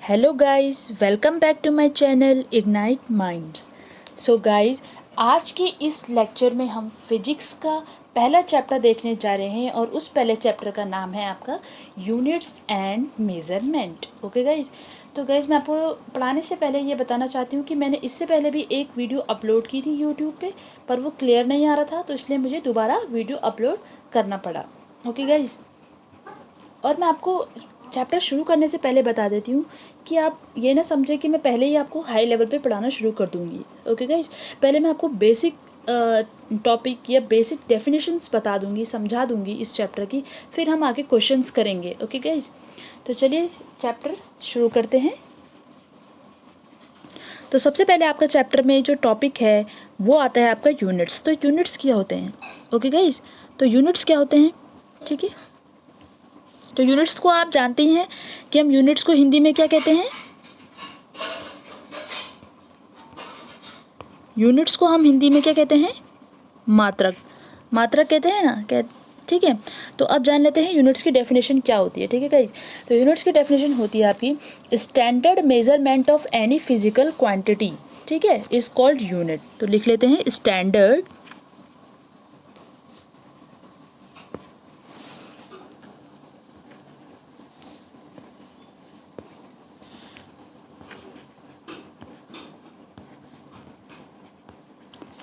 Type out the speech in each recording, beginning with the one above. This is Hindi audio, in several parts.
Hello guys, welcome back to my channel Ignite Minds. So guys, आज के इस लेक्चर में हम फिजिक्स का पहला चैप्टर देखने जा रहे हैं और उस पहले चैप्टर का नाम है आपका units and measurement. Okay guys, तो गाइस मैं आपको पढ़ाने से पहले ये बताना चाहती हूँ कि मैंने इससे पहले भी एक वीडियो अपलोड की थी यूट्यूब पे, पर वो क्लियर नहीं आ रहा था, तो इसलिए मुझे दोबारा वीडियो अपलोड करना पड़ा। ओके गाइस, और मैं आपको चैप्टर शुरू करने से पहले बता देती हूँ कि आप ये ना समझें कि मैं पहले ही आपको हाई लेवल पे पढ़ाना शुरू कर दूँगी। ओके गाइस, पहले मैं आपको बेसिक टॉपिक या बेसिक डेफिनेशंस बता दूँगी, समझा दूँगी इस चैप्टर की, फिर हम आगे क्वेश्चंस करेंगे। ओके गाइस, तो चलिए चैप्टर शुरू करते हैं। तो सबसे पहले आपका चैप्टर में जो टॉपिक है वो आता है आपका यूनिट्स। तो यूनिट्स क्या होते हैं? ओके गाइस, तो यूनिट्स क्या होते हैं? ठीक है, तो यूनिट्स को आप जानते ही हैं कि हम यूनिट्स को हिंदी में क्या कहते हैं? यूनिट्स को हम हिंदी में क्या कहते हैं? मात्रक। मात्रक कहते हैं ना, ठीक है। तो अब जान लेते हैं यूनिट्स की डेफिनेशन क्या होती है। ठीक है गाइस, तो यूनिट्स की डेफिनेशन होती है आपकी standard measurement of any physical quantity. ठीक है, इज कॉल्ड यूनिट। तो लिख लेते हैं स्टैंडर्ड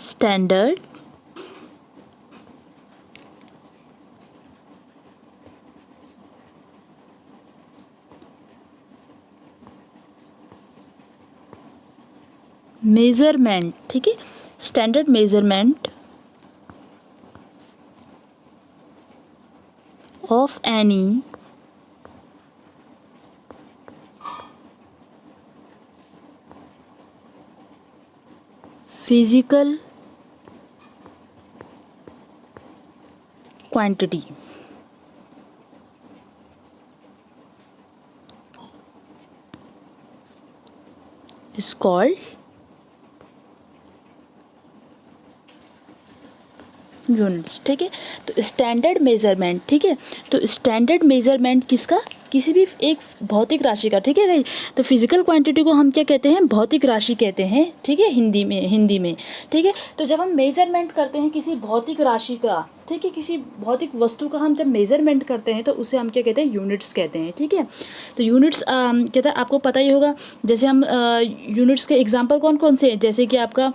स्टैंडर्ड मेजरमेंट। ठीक है, standard measurement of any physical quantity is called units. ठीक है, तो स्टैंडर्ड मेजरमेंट। ठीक है, तो स्टैंडर्ड मेजरमेंट किसका? किसी भी एक भौतिक राशि का। ठीक है भाई, तो फिजिकल क्वांटिटी को हम क्या कहते हैं? भौतिक राशि कहते हैं। ठीक है, हिंदी में। ठीक है, तो जब हम मेजरमेंट करते हैं किसी भौतिक राशि का, ठीक है, किसी भौतिक वस्तु का हम जब मेजरमेंट करते हैं तो उसे हम क्या कहते हैं? यूनिट्स कहते हैं। ठीक है, तो यूनिट्स कहते हैं, आपको पता ही होगा, जैसे हम यूनिट्स के एग्जांपल कौन कौन से हैं? जैसे कि आपका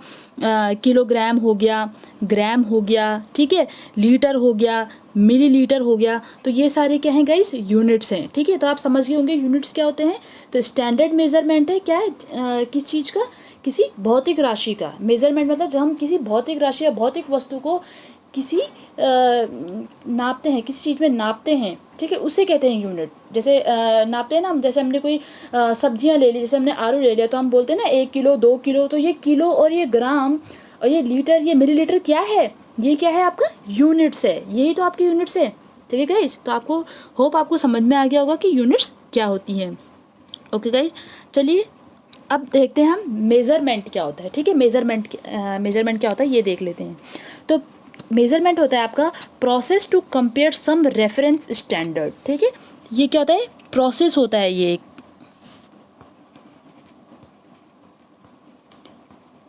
किलोग्राम हो गया, ग्राम हो गया, ठीक है, लीटर हो गया, मिलीलीटर हो गया। तो ये सारे क्या हैं गाइस? यूनिट्स हैं। ठीक है, तो आप समझ गए होंगे यूनिट्स क्या होते हैं। तो स्टैंडर्ड मेजरमेंट है क्या है? किस चीज़ का? किसी भौतिक राशि का। मेजरमेंट मतलब जब हम किसी भौतिक राशि या भौतिक वस्तु को किसी नापते हैं, किसी चीज़ में नापते हैं, ठीक है, उसे कहते हैं यूनिट। जैसे नापते हैं ना हम, जैसे हमने कोई सब्जियां ले ली, जैसे हमने आलू ले लिया, तो हम बोलते हैं ना 1 किलो 2 किलो। तो ये किलो और ये ग्राम और ये लीटर ये मिलीलीटर क्या है? ये क्या है? आपका यूनिट्स है। यही तो आपकी यूनिट्स है। ठीक है गाइस, तो आपको होप आपको समझ में आ गया होगा कि यूनिट्स क्या होती हैं। ओके गाइस, चलिए अब देखते हैं हम मेज़रमेंट क्या होता है। ठीक है, मेज़रमेंट क्या होता है ये देख लेते हैं। तो मेज़रमेंट होता है आपका process to compare some reference standard. ठीक है, ये क्या होता है? प्रोसेस होता है ये एक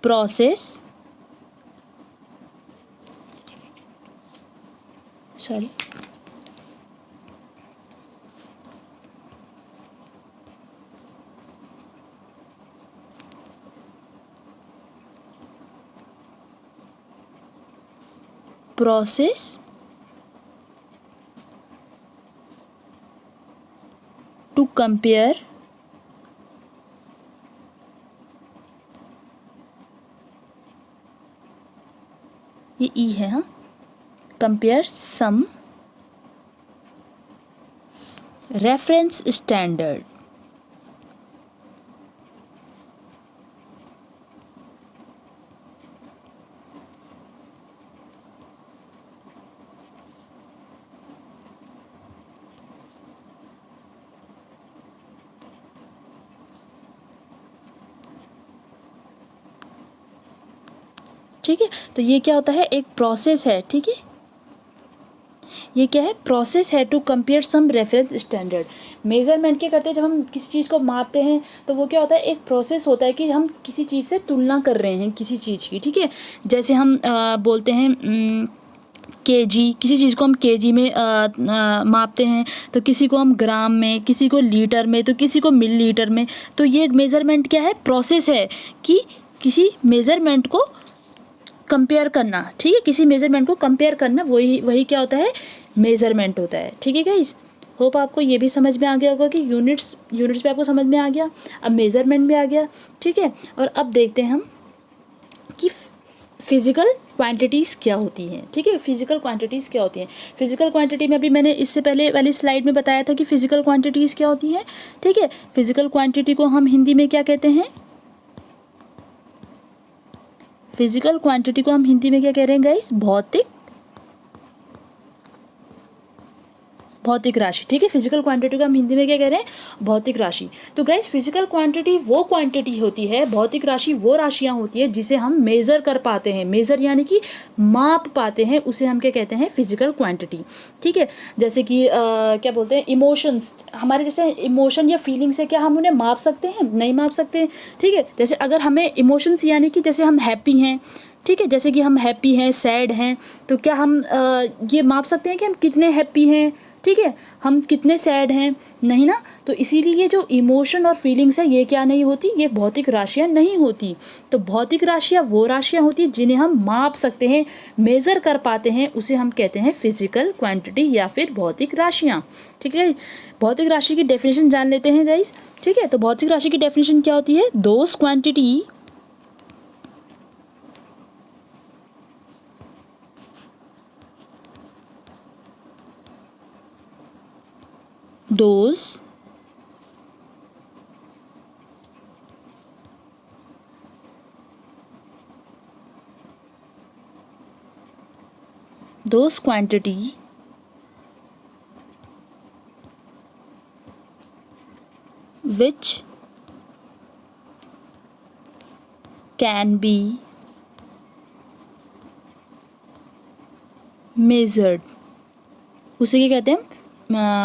process, sorry, process to compare ये ई है, हाँ, कंपेयर सम रेफरेंस स्टैंडर्ड। ठीक है, तो ये क्या होता है? एक प्रोसेस है। ठीक है, ये क्या है, प्रोसेस है to compare some reference standard. Measurement क्या करते हैं, जब हम किसी चीज़ को मापते हैं तो वो क्या होता है, एक प्रोसेस होता है कि हम किसी चीज़ से तुलना कर रहे हैं किसी चीज़ की, ठीक है। जैसे हम बोलते हैं केजी, किसी चीज़ को हम केजी में मापते हैं, तो किसी को हम ग्राम में, किसी को लीटर में, तो किसी को मिलीलीटर में। तो ये मेज़रमेंट क्या है, प्रोसेस है कि किसी मेज़रमेंट को कंपेयर करना, ठीक है, किसी मेज़रमेंट को कंपेयर करना, वही वही क्या होता है, मेज़रमेंट होता है, ठीक है गाइस। होप आपको ये भी समझ में आ गया होगा कि यूनिट्स पे आपको समझ में आ गया, अब मेज़रमेंट भी आ गया, ठीक है। और अब देखते हैं हम कि फिज़िकल क्वांटिटीज़ क्या होती हैं, ठीक है। फिज़िकल क्वांटिटीज़ क्या होती हैं, फिज़िकल क्वांटिटी में अभी मैंने इससे पहले वाली स्लाइड में बताया था कि फ़िज़िकल क्वांटिटीज़ क्या होती हैं, ठीक है। फिज़िकल क्वांटिटी को हम हिंदी में क्या कहते हैं, फिज़िकल क्वांटिटी को हम हिंदी में क्या कह रहे हैं गाइस, भौतिक राशि, ठीक है। फिजिकल क्वांटिटी को हम हिंदी में क्या कह रहे हैं, भौतिक राशि। तो गाइस फिजिकल क्वांटिटी वो क्वांटिटी होती है, भौतिक राशि वो राशियां होती है जिसे हम मेज़र कर पाते हैं, मेज़र यानी कि माप पाते हैं, उसे हम क्या कहते हैं, फिजिकल क्वांटिटी, ठीक है। जैसे कि क्या बोलते हैं, इमोशंस, हमारे जैसे इमोशन या फीलिंग्स है, क्या हम उन्हें माप सकते हैं, नहीं माप सकते, ठीक है। जैसे अगर हमें इमोशंस यानी कि जैसे हम हैप्पी हैं, ठीक है, जैसे कि हम हैप्पी हैं, सैड हैं, तो क्या हम ये माप सकते हैं कि हम कितने हैप्पी हैं, ठीक है, हम कितने सैड हैं, नहीं ना। तो इसीलिए ये जो इमोशन और फीलिंग्स है, ये क्या नहीं होती, ये भौतिक राशियाँ नहीं होती। तो भौतिक राशियाँ वो राशियाँ होती हैं जिन्हें हम माप सकते हैं, मेज़र कर पाते हैं, उसे हम कहते हैं फिजिकल क्वांटिटी या फिर भौतिक राशियाँ, ठीक है। भौतिक राशि की डेफिनेशन जान लेते हैं गाइस, ठीक है। तो भौतिक राशि की डेफिनेशन क्या होती है, those quantity those quantity which can be measured, उसे क्या कहते हैं,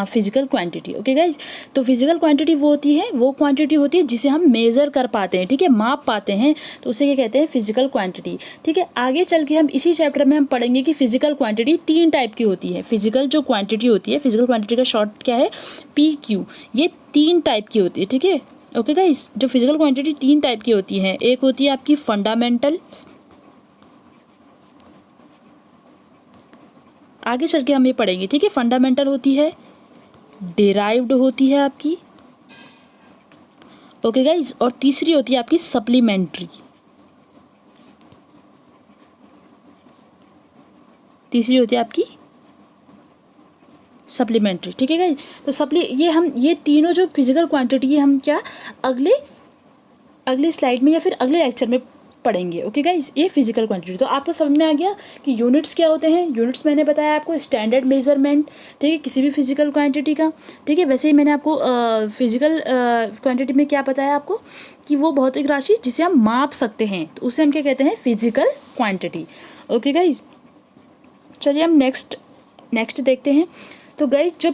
फिजिकल क्वांटिटी, ओके गाइज। तो फिजिकल क्वांटिटी वो होती है, वो क्वांटिटी होती है जिसे हम मेज़र कर पाते हैं, ठीक है, माप पाते हैं, तो उसे क्या कहते हैं, फिजिकल क्वांटिटी, ठीक है। आगे चल के हम इसी चैप्टर में हम पढ़ेंगे कि फिजिकल क्वांटिटी 3 टाइप की होती है। फिजिकल जो क्वांटिटी होती है, फिजिकल क्वांटिटी का शॉर्ट क्या है, PQ, ये 3 टाइप की होती है, ठीक है, ओके गाइज। जो फिजिकल क्वांटिटी 3 टाइप की होती है, एक होती है आपकी फंडामेंटल, आगे चल के हम ये पढ़ेंगे, ठीक है। फंडामेंटल होती है, डिराइव्ड होती है आपकी, ओके गाइज, और तीसरी होती है आपकी सप्लीमेंट्री, तीसरी होती है आपकी सप्लीमेंट्री, ठीक है गाइज। तो ये तीनों जो फिजिकल क्वांटिटी है, हम क्या अगले स्लाइड में या फिर अगले लेक्चर में पढ़ेंगे, ओके गाइस। ये फिजिकल क्वांटिटी, तो आपको समझ में आ गया कि यूनिट्स क्या होते हैं। यूनिट्स मैंने बताया आपको, स्टैंडर्ड मेजरमेंट, ठीक है, किसी भी फिजिकल क्वांटिटी का, ठीक है। वैसे ही मैंने आपको फिजिकल क्वांटिटी में क्या बताया आपको, कि वो भौतिक राशि जिसे हम माप सकते हैं, तो उसे हम क्या कहते हैं, फिजिकल क्वांटिटी, ओके गाइज। चलिए हम नेक्स्ट देखते हैं। तो गाइज जब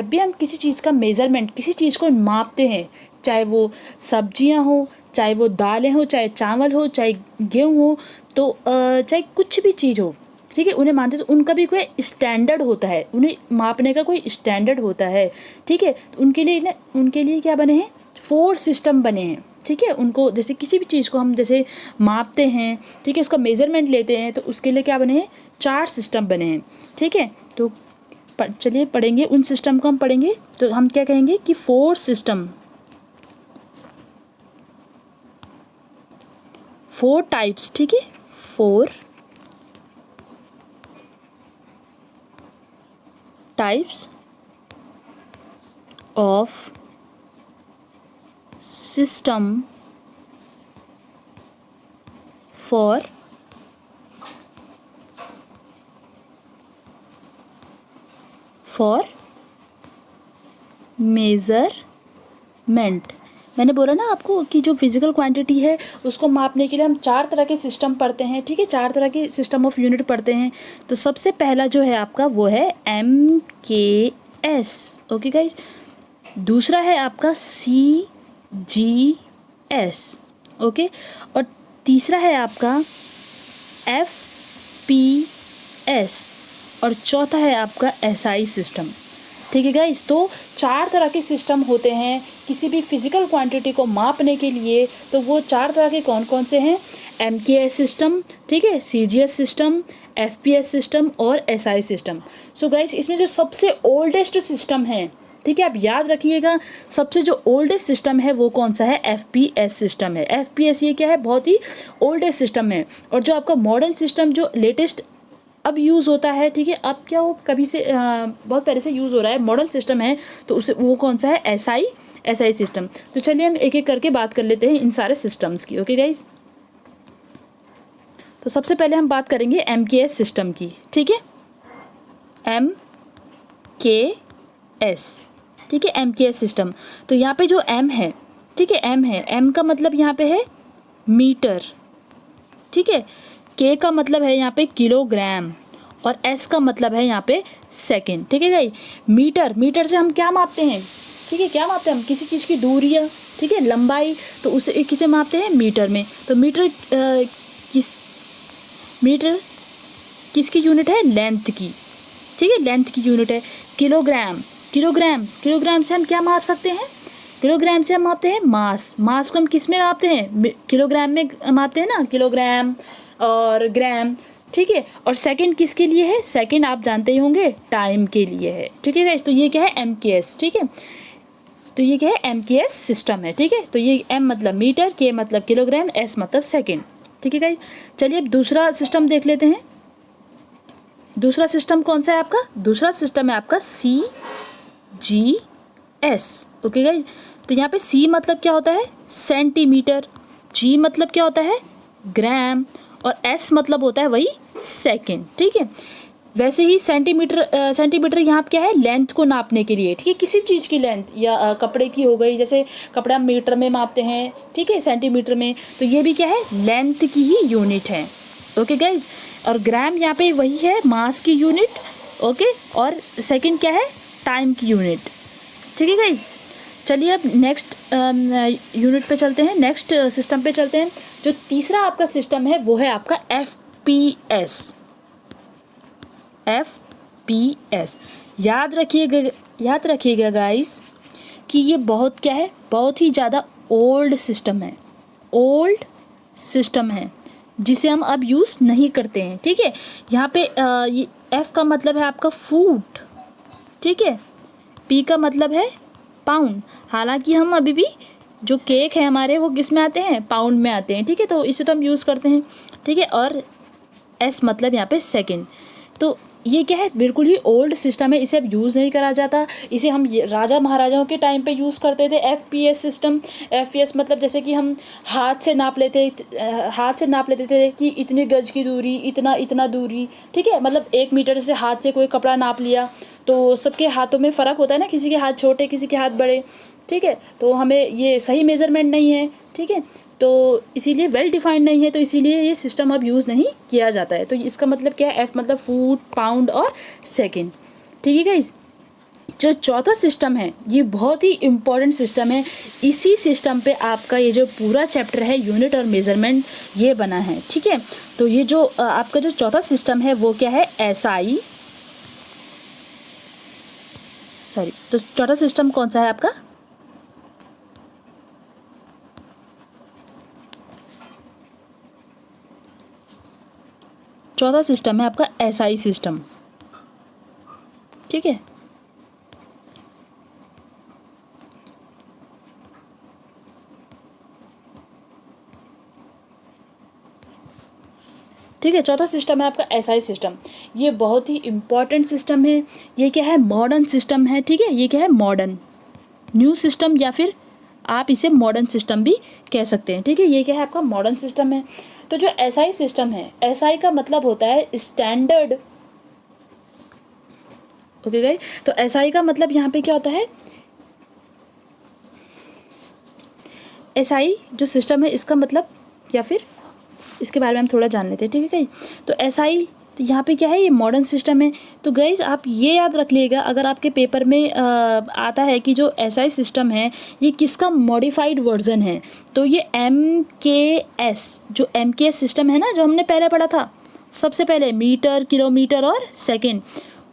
भी हम किसी चीज़ का मेज़रमेंट, किसी चीज़ को मापते हैं, चाहे वो सब्जियां हो, चाहे वो दालें हो, चाहे चावल हो, चाहे गेहूँ हो, तो चाहे कुछ भी चीज़ हो, ठीक है, उन्हें मानते, तो उनका भी कोई स्टैंडर्ड होता है, उन्हें मापने का कोई स्टैंडर्ड होता है, ठीक है। तो उनके लिए क्या बने हैं, 4 सिस्टम बने हैं, ठीक है। उनको जैसे किसी भी चीज़ को हम जैसे मापते हैं, ठीक है, उसका मेज़रमेंट लेते हैं, तो उसके लिए क्या बने हैं, 4 सिस्टम बने हैं, ठीक है। तो चलिए पढ़ेंगे, उन सिस्टम को हम पढ़ेंगे, तो हम क्या कहेंगे कि 4 सिस्टम, 4 टाइप्स, ठीक है, 4 types of system for measurement, मैंने बोला ना आपको कि जो फिजिकल क्वांटिटी है उसको मापने के लिए हम 4 तरह के सिस्टम पढ़ते हैं, ठीक है, 4 तरह के सिस्टम ऑफ यूनिट पढ़ते हैं। तो सबसे पहला जो है आपका वो है MKS, ओके गाइज। दूसरा है आपका CGS, ओके, और तीसरा है आपका FPS, और चौथा है आपका SI सिस्टम, ठीक है गाइज। तो 4 तरह के सिस्टम होते हैं किसी भी फिजिकल क्वांटिटी को मापने के लिए। तो वो 4 तरह के कौन कौन से हैं? MKS सिस्टम, ठीक है, CGS सिस्टम, FPS सिस्टम और SI सिस्टम। सो गाइज इसमें जो सबसे ओल्डेस्ट सिस्टम है, ठीक है, आप याद रखिएगा, सबसे जो ओल्डेस्ट सिस्टम है वो कौन सा है? FPS सिस्टम है। FPS ये क्या है? बहुत ही ओल्डेस्ट सिस्टम है। और जो आपका मॉडर्न सिस्टम जो लेटेस्ट अब यूज़ होता है, ठीक है, अब क्या वो कभी से बहुत पहले से यूज़ हो रहा है, मॉडर्न सिस्टम है, तो उसे वो कौन सा है? SI system. तो चलिए हम एक एक करके बात कर लेते हैं इन सारे सिस्टम्स की, ओके गाइज। तो सबसे पहले हम बात करेंगे MKS सिस्टम की, ठीक है, MKS, ठीक है, MKS सिस्टम। तो यहाँ पे जो M है, ठीक है, M है, M का मतलब यहाँ पे है मीटर, ठीक है, K का मतलब है यहाँ पे किलोग्राम, और S का मतलब है यहाँ पे सेकंड, ठीक है भाई। मीटर से हम क्या मापते हैं? ठीक है, क्या मापते हैं हम? किसी चीज़ की दूरी, ठीक है, लंबाई, तो उसे किसे मापते हैं? मीटर में। तो मीटर किसकी यूनिट है? लेंथ की, ठीक है, लेंथ की यूनिट है। किलोग्राम से हम क्या माप सकते हैं? किलोग्राम से हम मापते हैं मास को हम किस में मापते हैं? किलोग्राम में मापते हैं ना, किलोग्राम और ग्राम, ठीक है। और सेकंड किसके लिए है? सेकंड आप जानते ही होंगे, टाइम के लिए है, ठीक है गाइस। तो ये क्या है? MKS, ठीक है। तो ये क्या है? MKS सिस्टम है, ठीक है। तो ये M मतलब मीटर, K मतलब किलोग्राम, S मतलब सेकंड, ठीक है गाइस। चलिए अब दूसरा सिस्टम देख लेते हैं। दूसरा सिस्टम कौन सा है आपका? दूसरा सिस्टम है आपका CGS, ओके गाइस। तो यहाँ पे C मतलब क्या होता है? सेंटीमीटर, G मतलब क्या होता है? ग्राम, और S मतलब होता है वही सेकंड, ठीक है। वैसे ही सेंटीमीटर यहाँ पे क्या है? लेंथ को नापने के लिए, ठीक है, किसी भी चीज़ की लेंथ, या कपड़े की हो गई, जैसे कपड़ा मीटर में मापते हैं, ठीक है, सेंटीमीटर में, तो ये भी क्या है? लेंथ की ही यूनिट है, ओके गाइज। और ग्राम यहाँ पे वही है, मास की यूनिट, ओके, और सेकंड क्या है? टाइम की यूनिट, ठीक है गाइज। चलिए अब नेक्स्ट यूनिट पे चलते हैं, नेक्स्ट सिस्टम पे चलते हैं। जो तीसरा आपका सिस्टम है वो है आपका FPS। याद रखिएगा गाइस कि ये बहुत क्या है? बहुत ही ज़्यादा ओल्ड सिस्टम है जिसे हम अब यूज़ नहीं करते हैं, ठीक है। यहाँ पे ये F का मतलब है आपका फूट, ठीक है, P का मतलब है पाउंड। हालांकि हम अभी भी जो केक है हमारे वो किस में आते हैं? पाउंड में आते हैं, ठीक है, तो इसे तो हम यूज़ करते हैं, ठीक है। और S मतलब यहाँ पे सेकंड। तो ये क्या है? बिल्कुल ही ओल्ड सिस्टम है, इसे अब यूज़ नहीं करा जाता। इसे हम राजा महाराजाओं के टाइम पे यूज़ करते थे, FPS सिस्टम। FPS मतलब जैसे कि हम हाथ से नाप लेते थे कि इतनी गज की दूरी, इतना दूरी, ठीक है, मतलब 1 मीटर से हाथ से कोई कपड़ा नाप लिया। तो सबके हाथों में फ़र्क होता है ना, किसी के हाथ छोटे, किसी के हाथ बड़े, ठीक है, तो हमें ये सही मेज़रमेंट नहीं है, ठीक है, तो इसीलिए वेल डिफाइंड नहीं है, तो इसीलिए ये सिस्टम अब यूज़ नहीं किया जाता है। तो इसका मतलब क्या है? F मतलब फूट, पाउंड और सेकंड, ठीक है गाइस। जो चौथा सिस्टम है ये बहुत ही इम्पॉर्टेंट सिस्टम है। इसी सिस्टम पे आपका ये जो पूरा चैप्टर है यूनिट और मेज़रमेंट ये बना है, ठीक है। तो ये जो आपका जो चौथा सिस्टम है वो क्या है? तो चौथा सिस्टम कौन सा है आपका? चौथा सिस्टम है आपका SI सिस्टम, ठीक है। ठीक है, चौथा सिस्टम है आपका SI सिस्टम। ये बहुत ही इम्पॉर्टेंट सिस्टम है। ये क्या है? मॉडर्न सिस्टम है, ठीक है। ये क्या है? मॉडर्न न्यू सिस्टम, या फिर आप इसे मॉडर्न सिस्टम भी कह सकते हैं, ठीक है। ये क्या है? आपका मॉडर्न सिस्टम है। तो जो SI सिस्टम है, SI का मतलब होता है स्टैंडर्ड, ओके गाइस। तो SI का मतलब यहाँ पे क्या होता है? एसआई जो सिस्टम है इसका मतलब, या फिर इसके बारे में हम थोड़ा जान लेते हैं, ठीक है गाइज। तो एसआई, तो यहाँ पे क्या है, ये मॉडर्न सिस्टम है। तो गाइज आप ये याद रख लीजिएगा, अगर आपके पेपर में आता है कि जो एसआई सिस्टम है ये किसका मॉडिफाइड वर्जन है, तो ये MKS, जो MKS सिस्टम है ना, जो हमने पहले पढ़ा था सबसे पहले, मीटर, किलोमीटर और सेकेंड,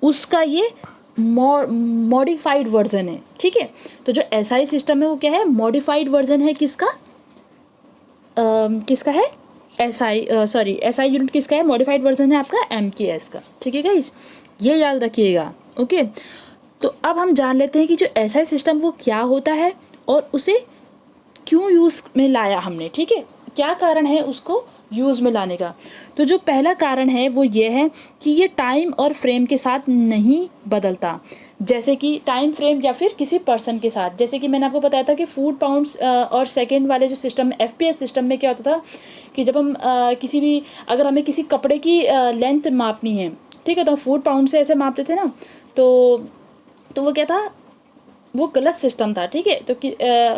उसका ये मॉडिफाइड वर्जन है, ठीक है। तो जो एसआई सिस्टम है वो क्या है, मॉडिफाइड वर्जन है किसका, किसका है, एसआई यूनिट किसका है, मॉडिफाइड वर्जन है आपका MKS का, ठीक है गाइज, ये याद रखिएगा, ओके। तो अब हम जान लेते हैं कि जो एसआई सिस्टम वो क्या होता है और उसे क्यों यूज़ में लाया हमने, ठीक है, क्या कारण है उसको यूज़ में लाने का। तो जो पहला कारण है वो ये है कि ये टाइम और फ्रेम के साथ नहीं बदलता, जैसे कि टाइम फ्रेम या फिर किसी पर्सन के साथ। जैसे कि मैंने आपको बताया था कि फुट पाउंड्स और सेकंड वाले जो सिस्टम, FPS सिस्टम में क्या होता था कि जब हम किसी भी, अगर हमें किसी कपड़े की लेंथ मापनी है, ठीक है, तो हम फुट पाउंड से ऐसे मापते थे ना, तो वो क्या था, वो गलत सिस्टम था, ठीक है। तो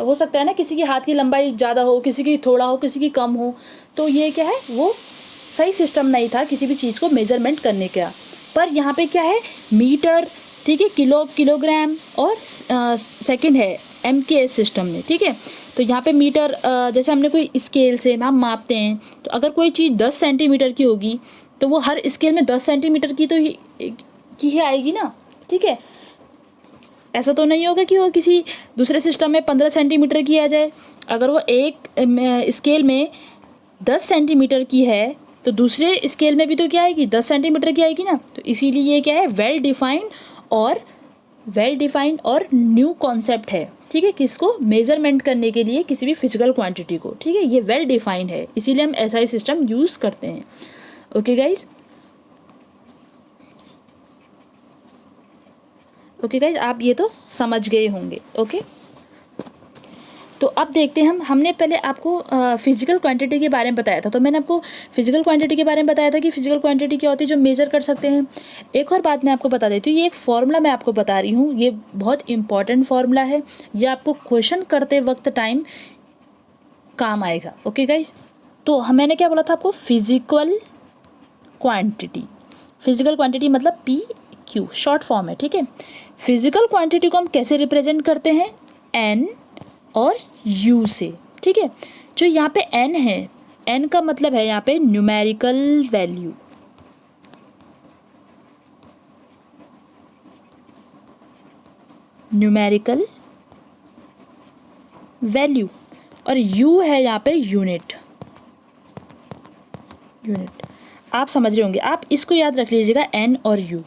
हो सकता है ना किसी की हाथ की लंबाई ज़्यादा हो, किसी की थोड़ा हो, किसी की कम हो, तो ये क्या है, वो सही सिस्टम नहीं था किसी भी चीज़ को मेजरमेंट करने का। पर यहाँ पे क्या है, मीटर, ठीक है, किलोग्राम और सेकंड है MKS सिस्टम में, ठीक है। तो यहाँ पे मीटर, जैसे हमने कोई स्केल से हम मापते हैं, तो अगर कोई चीज़ 10 सेंटीमीटर की होगी तो वो हर स्केल में 10 सेंटीमीटर की तो ही आएगी ना, ठीक है। ऐसा तो नहीं होगा कि वो किसी दूसरे सिस्टम में 15 सेंटीमीटर की आ जाए। अगर वो एक स्केल में 10 सेंटीमीटर की है तो दूसरे स्केल में भी तो क्या आएगी, 10 सेंटीमीटर की आएगी ना। तो इसीलिए ये क्या है, वेल डिफाइंड और न्यू कॉन्सेप्ट है, ठीक है, किसको मेजरमेंट करने के लिए, किसी भी फिजिकल क्वांटिटी को, ठीक है, ये वेल डिफाइंड है, इसीलिए हम एसआई सिस्टम यूज़ करते हैं, ओके गाइज। ओके गाइज, आप ये तो समझ गए होंगे, ओके। तो अब देखते हैं हमने पहले आपको फिजिकल क्वांटिटी के बारे में बताया था। तो मैंने आपको फिजिकल क्वांटिटी के बारे में बताया था कि फिजिकल क्वांटिटी क्या होती है, जो मेज़र कर सकते हैं। एक और बात मैं आपको बता देती हूँ, ये एक फार्मूला मैं आपको बता रही हूँ, ये बहुत इंपॉर्टेंट फार्मूला है, ये आपको क्वेश्चन करते वक्त टाइम काम आएगा, ओके गाइज। तो मैंने क्या बोला था आपको, फिजिकल क्वांटिटी मतलब PQ शॉर्ट फॉर्म है, ठीक है। फिजिकल क्वांटिटी को हम कैसे रिप्रेजेंट करते हैं, N और U से, ठीक है। जो यहाँ पे N है, N का मतलब है यहाँ पे न्यूमेरिकल वैल्यू और U है यहाँ पे यूनिट। आप समझ रहे होंगे, आप इसको याद रख लीजिएगा, N और U।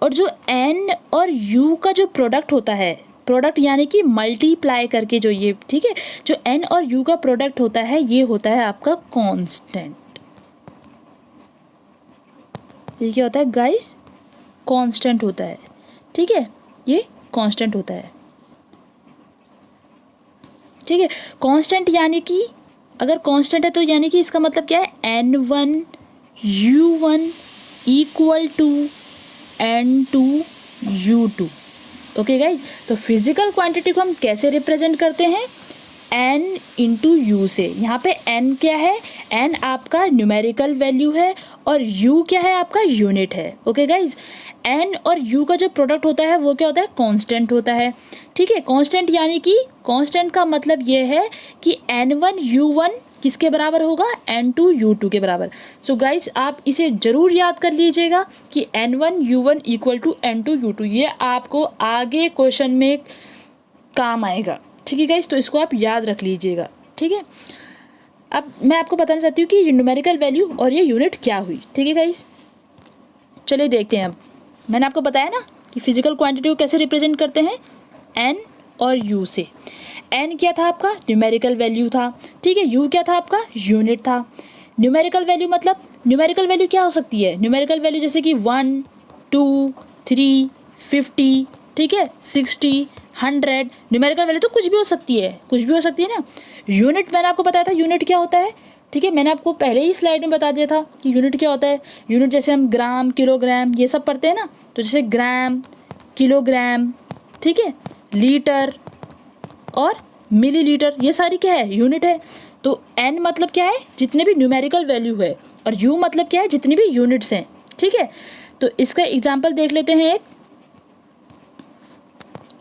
और जो N और U का जो प्रोडक्ट होता है, प्रोडक्ट यानी कि मल्टीप्लाई करके जो ये, ठीक है, जो N और U का प्रोडक्ट होता है ये होता है आपका कांस्टेंट। ये क्या होता है गाइस, कांस्टेंट होता है, ठीक है, ये कांस्टेंट होता है, ठीक है। कांस्टेंट यानी कि अगर कांस्टेंट है तो यानी कि इसका मतलब क्या है, N1 U1 equal to N2 U2, okay guys. तो फिजिकल क्वांटिटी को हम कैसे रिप्रेजेंट करते हैं, N इंटू U से। यहाँ पे N क्या है, N आपका न्यूमेरिकल वैल्यू है और U क्या है, आपका यूनिट है, ओके गाइज। N और U का जो प्रोडक्ट होता है वो क्या होता है, कांस्टेंट होता है, ठीक है। कांस्टेंट यानी कि कांस्टेंट का मतलब ये है कि N1 U1 किसके बराबर होगा, N2 U2 के बराबर। सो गाइज आप इसे ज़रूर याद कर लीजिएगा कि N1 U1 equal to N2 U2, ये आपको आगे क्वेश्चन में काम आएगा, ठीक है गाइज। तो इसको आप याद रख लीजिएगा, ठीक है। अब मैं आपको बताना चाहती हूँ कि न्यूमेरिकल वैल्यू और ये यूनिट क्या हुई, ठीक है गाइज। चलिए देखते हैं। अब मैंने आपको बताया ना कि फिजिकल क्वांटिटी को कैसे रिप्रेजेंट करते हैं, N और U से। N क्या था आपका, न्यूमेरिकल वैल्यू था, ठीक है। U क्या था आपका, यूनिट था। न्यूमेरिकल वैल्यू मतलब, न्यूमेरिकल वैल्यू क्या हो सकती है, न्यूमेरिकल वैल्यू जैसे कि 1 2 3 50, ठीक है, 60 100। न्यूमेरिकल वैल्यू तो कुछ भी हो सकती है, ना। यूनिट मैंने आपको बताया था, यूनिट क्या होता है, ठीक है, मैंने आपको पहले ही स्लाइड में बता दिया था कि यूनिट क्या होता है। यूनिट जैसे हम ग्राम, किलोग्राम ये सब पढ़ते हैं ना, तो जैसे ग्राम, किलोग्राम, ठीक है, लीटर और मिलीलीटर, ये सारी क्या है, यूनिट है। तो n मतलब क्या है, जितने भी न्यूमेरिकल वैल्यू है, और u मतलब क्या है, जितनी भी यूनिट्स हैं, ठीक है। तो इसका एग्जाम्पल देख लेते हैं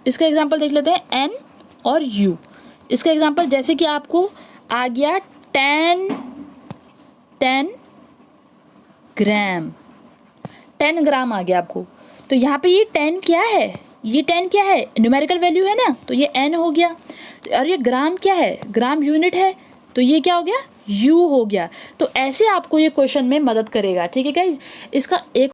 इसका एग्जाम्पल देख लेते हैं n और u। इसका एग्जाम्पल जैसे कि आपको आ गया 10 ग्राम, 10 ग्राम आ गया आपको। तो यहाँ पे ये 10 क्या है, ये 10 क्या है, न्यूमेरिकल वैल्यू है ना, तो ये n हो गया। और ये ग्राम क्या है, ग्राम यूनिट है, तो ये क्या हो गया, u हो गया। तो ऐसे आपको ये क्वेश्चन में मदद करेगा, ठीक है गाइज। इसका एक